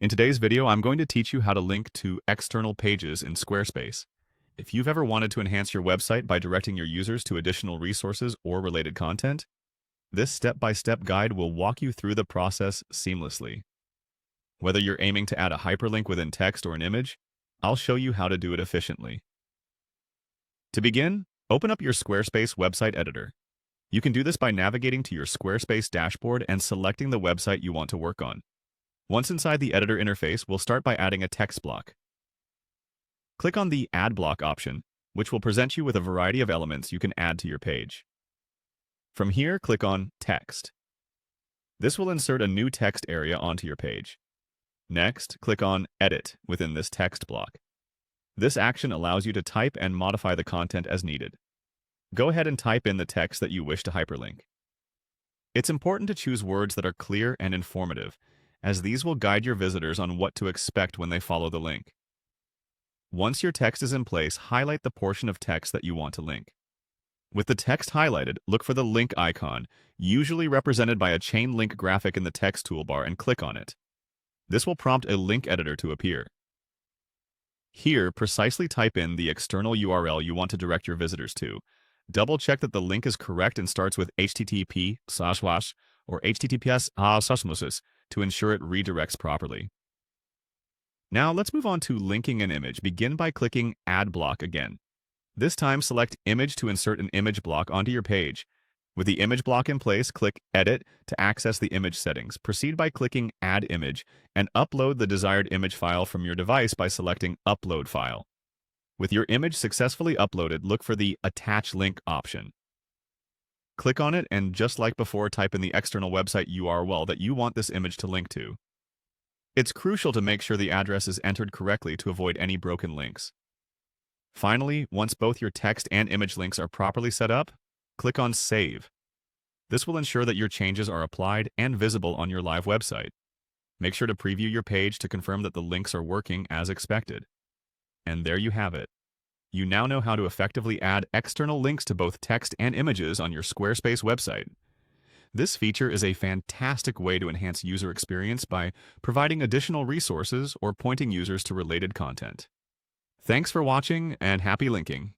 In today's video, I'm going to teach you how to link to external pages in Squarespace. If you've ever wanted to enhance your website by directing your users to additional resources or related content, this step-by-step guide will walk you through the process seamlessly. Whether you're aiming to add a hyperlink within text or an image, I'll show you how to do it efficiently. To begin, open up your Squarespace website editor. You can do this by navigating to your Squarespace dashboard and selecting the website you want to work on. Once inside the editor interface, we'll start by adding a text block. Click on the Add Block option, which will present you with a variety of elements you can add to your page. From here, click on Text. This will insert a new text area onto your page. Next, click on Edit within this text block. This action allows you to type and modify the content as needed. Go ahead and type in the text that you wish to hyperlink. It's important to choose words that are clear and informative, as these will guide your visitors on what to expect when they follow the link. Once your text is in place, highlight the portion of text that you want to link. With the text highlighted, look for the link icon, usually represented by a chain link graphic in the text toolbar, and click on it. This will prompt a link editor to appear. Here, precisely type in the external URL you want to direct your visitors to. Double-check that the link is correct and starts with http or https to ensure it redirects properly. Now let's move on to linking an image. Begin by clicking Add Block again. This time select Image to insert an image block onto your page. With the image block in place, click Edit to access the image settings. Proceed by clicking Add Image and upload the desired image file from your device by selecting Upload File. With your image successfully uploaded, look for the Attach Link option. Click on it and, just like before, type in the external website URL that you want this image to link to. It's crucial to make sure the address is entered correctly to avoid any broken links. Finally, once both your text and image links are properly set up, click on Save. This will ensure that your changes are applied and visible on your live website. Make sure to preview your page to confirm that the links are working as expected. And there you have it. You now know how to effectively add external links to both text and images on your Squarespace website. This feature is a fantastic way to enhance user experience by providing additional resources or pointing users to related content. Thanks for watching and happy linking.